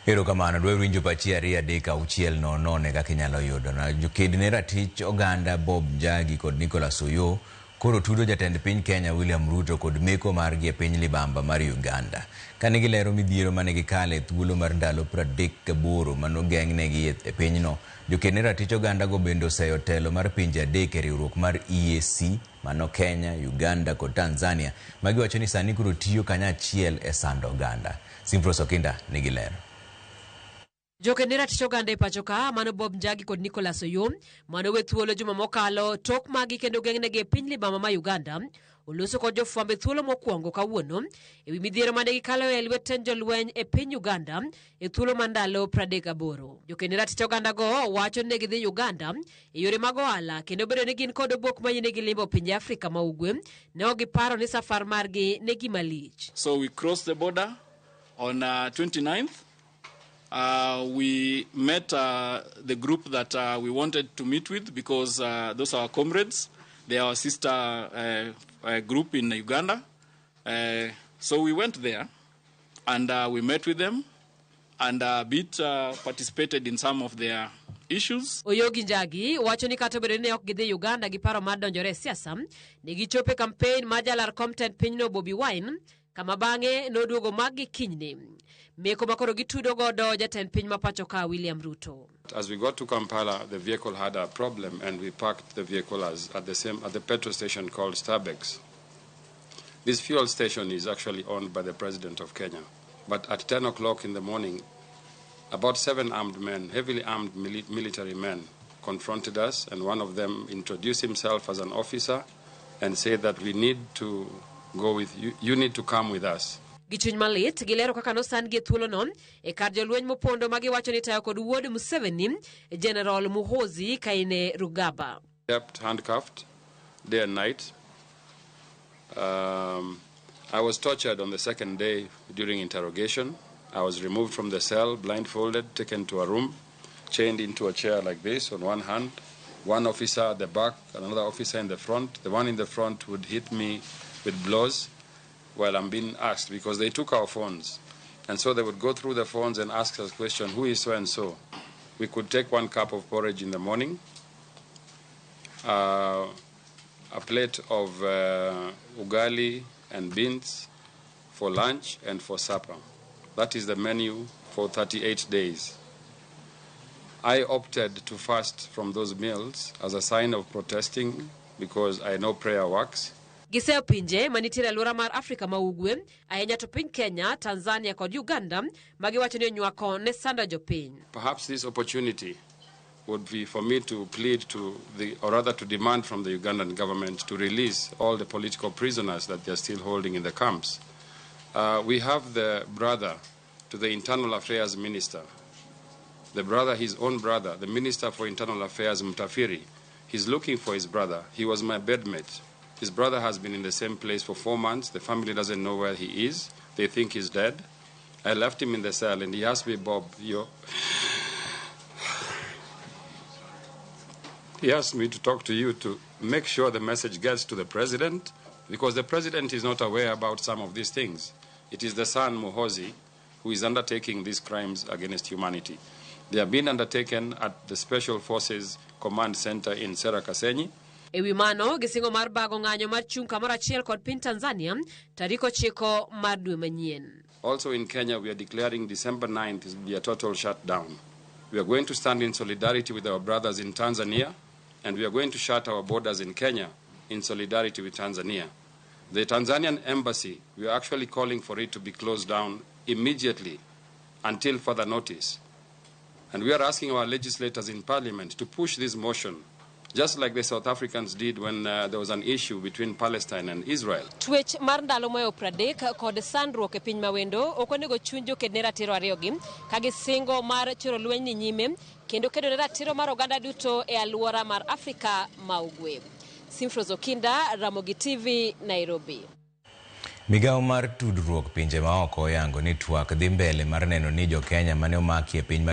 Ero kamano dwe winjo pachi ariyo adek auchiel nono kaka inyalo yudo na jokedne ratich oganda Bob Njagi kod Nicholas Seyo koro tudo jatend piny Kenya William Ruto kod meko margi e piny libamba mar Uganda kane gilero midhiero mane gikale thuolo mar ndalo 38 manogeng'negi e pinyno. Jokedne ratich oganda go bende oseyo telo mar pinje adek e riwruok mar EAC mano Kenya, Uganda kod Tanzania magiwacho ni sani koro tiyo kanyachiel e sando oganda. Simfros Okinda nigi lero. Jokedne ratich oganda e pacho ka mano Bob Njagi kod Nicholas Seyo mano we thuolo juma mokalo tok magi kendo geng'negi e piny libamba ma Uganda oloso kod jofwambe thuolo mokwongo kawuono ewi midhiero mane gikalo e lwet jolweny e piny Uganda e thuolo mar ndalo 38. Jokedne ratich oganda go wacho ni gidhi Uganda e yore mag ohala kendo bedo ni gin kod obok mayienegi limbo pinje Afrika ma Ugwe ne ok giparo ni safar margi ne gima lich. So we crossed the border on 29th. We met the group that we wanted to meet with because those are our comrades. They are our sister group in Uganda. So we went there and we met with them and participated in some of their issues. Oyogi Njagi wacho ni kata bedo ni ok gidhi Uganda gi paro mar donjore e siasa, ne gichope campaign mar jalar content pinyno Bobi Wine kama bang'e noduogo magi kinyne. Meko makoro gitudo godo jatend piny ma pacho ka William Ruto. As we got to Kampala, the vehicle had a problem and we parked the vehicle at the petrol station called Starbucks. This fuel station is actually owned by the President of Kenya. But at 10 o'clock in the morning, about 7 armed men, heavily armed military men, confronted us, and one of them introduced himself as an officer and said that we need to go with you, you need to come with us. Gichuny malit gilero kaka nosan gi thuolo non e kar jolweny mopondo magi wacho ni tayo kod wuod Museveni General Muhoozi Kainerugaba. Kept handcuffed day and night. I was tortured on the second day during interrogation. I was removed from the cell, blindfolded, taken to a room, chained into a chair like this on one hand, one officer at the back, another officer in the front. The one in the front would hit me with blows while I'm being asked because they took our phones. And so they would go through the phones and ask us question, who is so-and-so? We could take 1 cup of porridge in the morning, a plate of ugali and beans for lunch and for supper. That is the menu for 38 days. I opted to fast from those meals as a sign of protesting because I know prayer works. Giseyo pinje manitiere alwora mar Afrika ma Ugwe, ahinya to piny Kenya, Tanzania kod Uganda, magiwacho ni onywako ne sando jopiny. Perhaps this opportunity would be for me to plead to or rather to demand from the Ugandan government to release all the political prisoners that they're still holding in the camps. We have the brother to the Internal Affairs Minister, his own brother, the Minister for Internal Affairs, Mutafiri. He's looking for his brother. He was my bedmate. His brother has been in the same place for 4 months. The family doesn't know where he is. They think he's dead. I left him in the cell and he asked me, Bob, he asked me to talk to you to make sure the message gets to the president because the president is not aware about some of these things. It is the son, Muhoozi, who is undertaking these crimes against humanity. They have been undertaken at the Special Forces Command Center in Serakasenyi. Ewi mano, gisingo mar bago ng'anyo mar chung kamoro achiel kod piny Tanzania, tariko 9 mar dwe manyien. Also in Kenya, we are declaring December 9th to be a total shutdown. We are going to stand in solidarity with our brothers in Tanzania, and we are going to shut our borders in Kenya in solidarity with Tanzania. The Tanzanian embassy, we are actually calling for it to be closed down immediately until further notice. And we are asking our legislators in parliament to push this motion just like the South Africans did when there was an issue between Palestine and Israel. Twech mar ndalo moyo 30 kod sandruok e piny mawendo okonego chuny jokedne ratiro ariyogi kagisingo mar choro lweny ni nyime kendo kedo ne ratiro mar oganda duto e alwora mar Afrika ma Ugwe. Simfros Okinda, Ramogi TV, Nairobi. Migawo mar tudruok pinje ma oko oyango ni twak dhi mbele mar neno ni jo Kenya mane omaki e piny